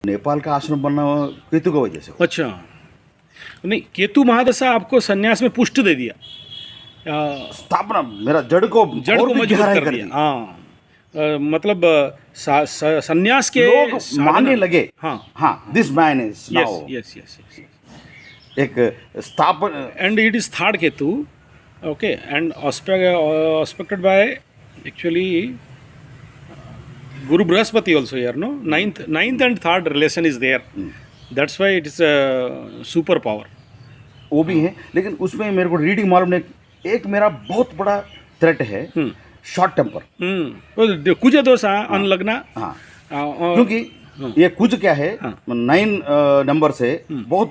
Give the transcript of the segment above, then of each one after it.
नेपाल का आश्रम बनना केतु की वजह से हुआ। अच्छा, नहीं केतु महादशा आपको संन्यास में पुष्ट दे दिया, स्थापना मेरा जड़ को जड़ और को भी मजबूत गहराई कर दिया। हाँ, मतलब संन्यास के लोग मानने लगे। हाँ हाँ, this man is yes now yes yes yes, एक स्थापन। and it is third ketu, okay, and aspected by actually Guru Brihaspati also here, no, ninth and third relation is there, that's why it is a super power. वो भी है, लेकिन उसमें मेरे को reading मालूम नहीं। एक मेरा बहुत बड़ा थ्रेट है शॉर्ट टेम्पर। कुछ दोष अन लगना। हाँ, क्योंकि ये कुछ क्या है, 9 नंबर से बहुत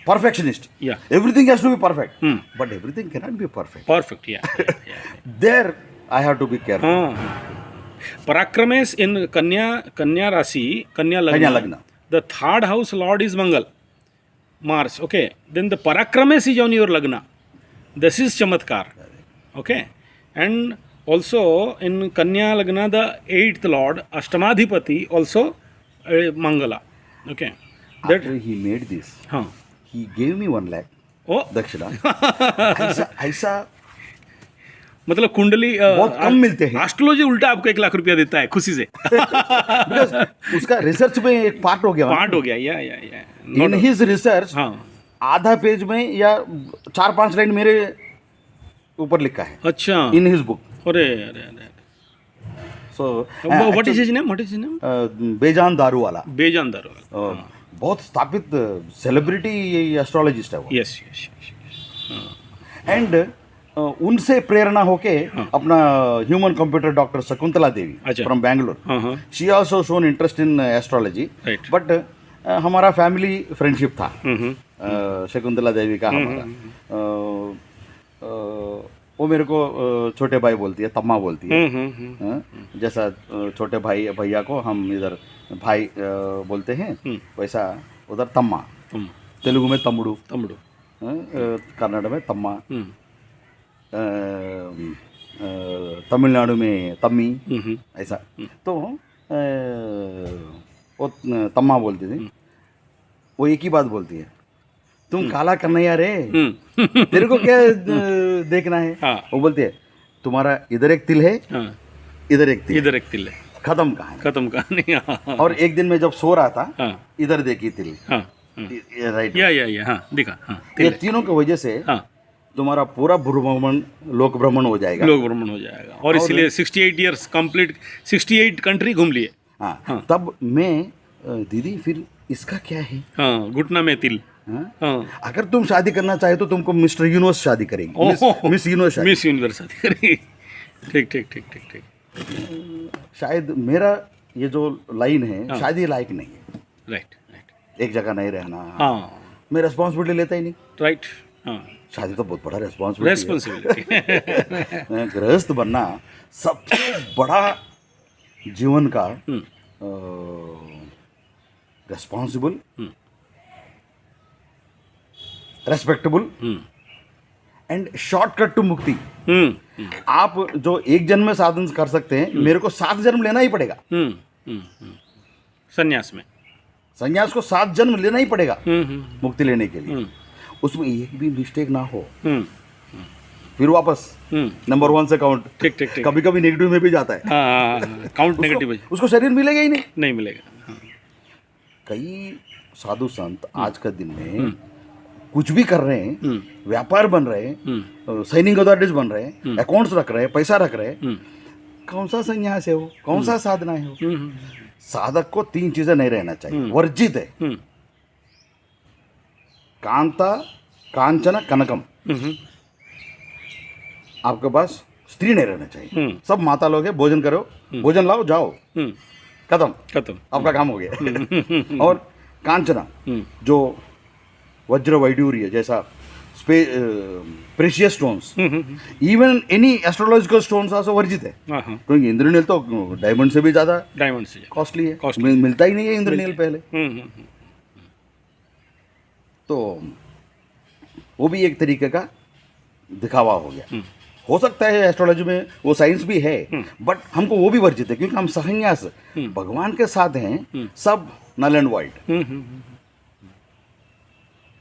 perfectionist. Yeah. Everything has to be perfect. But everything cannot be perfect. Perfect, yeah. There I have to be careful. Parakrames in Kanya Rasi, Kanya Lagna. The third house lord is Mangal, Mars. Okay. Then the Parakrames is on your Lagna. This is Chamatkar. Okay. And also in Kanya Lagna, the 8th lord, Ashtamadhipati, also Mangala. Okay. After he made this, he gave me 1 lakh. Oh. दक्षिणा। ऐसा मतलब कुंडली बहुत कम मिलते हैं। Astrology उल्टा आपको 1 लाख रुपया देता है खुशी से। Because उसका रिसर्च में एक पार्ट हो गया। या इन हिज रिसर्च आधा पेज में या 4-5 लाइन मेरे ऊपर लिखा है। अच्छा, इन हिज बुक। अरे so what is his name? Bejan Daruwalla. बहुत स्थापित सेलिब्रिटी एस्ट्रोलॉजिस्ट है वो। यस। एंड उनसे प्रेरणा होके अपना human computer doctor Shakuntala Devi from Bangalore, she also shown interest in astrology, but हमारा फैमिली फ्रेंडशिप था शकुंतला देवी का हमारा। वो मेरे को छोटे भाई बोलती है, तम्मा बोलती है। जैसा छोटे भाई भैया को हम इधर भाई बोलते हैं, वैसा उधर तम्मा। तेलुगु में तम्मुडू, कन्नड़ में तम्मा, तमिलनाडु में तम्मी, ऐसा। तो वो तम्मा बोलती थी। वो एक ही बात बोलती है, तुम काला कन्हैया रे, तेरे को क्या देखना है? वो बोलती है, तुम्हारा इधर एक तिल है, इधर एक तिल है, खत्म कहानी। और एक दिन में जब सो रहा था, इधर देखी तिल, राइट, दिखा। ये तीनों की वजह से तुम्हारा पूरा लोक भ्रमण हो जाएगा। और इसलिए 68 ईयर्स कंप्लीट, 68 कंट्री घूम लिए। तब मैं दीदी फिर इसका क्या है? घुटना में तिल। अगर तुम शादी करना चाहे तो तुमको मिस्टर यूनिवर्स शादी करेगी, मिस यूनिवर्स शादी करेगी। ठीक। शायद मेरा ये जो लाइन है शादी लायक नहीं है। राइट। एक जगह नहीं रहना, मैं रिस्पॉन्सिबिलिटी लेता ही नहीं। राइट। शादी तो बहुत बड़ा रिस्पॉन्सिबिलिटी है। गृहस्थ बनना सबसे बड़ा जीवन का responsible, respectable and shortcut to मुक्ति। आप जो एक जन्म में साधन कर सकते हैं, मेरे को 7 जन्म लेना ही पड़ेगा। संन्यास को 7 जन्म लेना ही पड़ेगा मुक्ति लेने के लिए। उसमें एक भी मिस्टेक ना हो, फिर वापस नंबर 1 से काउंट। ठीक। कभी नेगेटिव में भी जाता है। काउंट नेगेटिव, उसको शरीर मिलेगा ही नहीं मिलेगा। कई साधु संत आज का दिन में कुछ भी कर रहे हैं, व्यापार बन रहे हैं, साइनिंग अथॉरिटीज बन रहे हैं, अकाउंट्स रख रहे हैं, पैसा रख रहे हैं। कौन सा संन्यास है वो? कौन सा साधना है वो? साधक को 3 चीजें नहीं रहना चाहिए, वर्जित है। कांता, कांचन, कनकम। आपके पास स्त्री नहीं रहना चाहिए। सब माता लोग है, भोजन करो, भोजन लाओ, जाओ, खत्म, आपका काम हो गया। और कांचना, जो वज्र वैडूर्य जैसा precious stones, even any astrological stones also वर्जित है। क्योंकि इंद्रनील तो डायमंड से भी ज्यादा कॉस्टली है, मिलता ही नहीं है इंद्रनील पहले। तो वो भी एक तरीके का दिखावा हो गया। हो सकता है एस्ट्रोलॉजी में वो साइंस भी है, बट हमको वो भी वर्जित है क्योंकि हम सहन्यास भगवान के साथ हैं, सब नल एंड वाइट,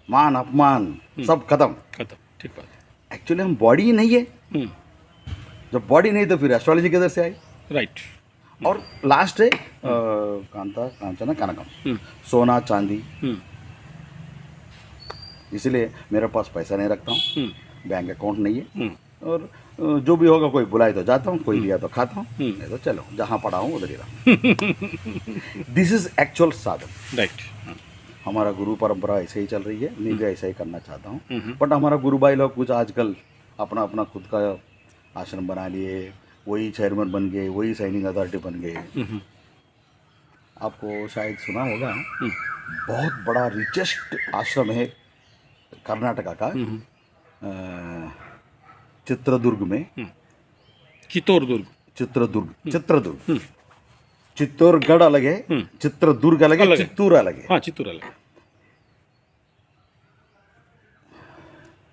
मान अपमान सब खत्म। खत्म, ठीक बात। एक्चुअली हम बॉडी ही नहीं है, जब बॉडी नहीं तो फिर एस्ट्रोलॉजी किधर से आई? राइट। और लास्ट है कांता कांचना कनकम, सोना चांदी। इसलिए मेरे पास पैसा नहीं रखता हूँ, बैंक अकाउंट नहीं है, और जो भी होगा कोई बुलाए तो जाता हूँ, कोई दिया तो खाता हूँ, नहीं तो चलो जहाँ पढ़ा हूँ उधर ही रहा। दिस इज एक्चुअल साधन। राइट। हमारा गुरु परंपरा ऐसे ही चल रही है, मैं भी ऐसा ही करना चाहता हूँ। बट हमारा गुरु भाई लोग कुछ आजकल अपना अपना खुद का आश्रम बना लिए, वही चेयरमैन बन गए, वही साइनिंग अथॉरिटी बन गए। आपको शायद सुना होगा, बहुत बड़ा रिचेस्ट आश्रम है कर्नाटका का, चित्रदुर्ग में। चित्तौड़दुर्ग, चित्रदुर्ग चित्तौड़गढ़ अलग है, चित्रदुर्ग अलग है, चित्तूर अलग है। हाँ, चित्तूर अलग है।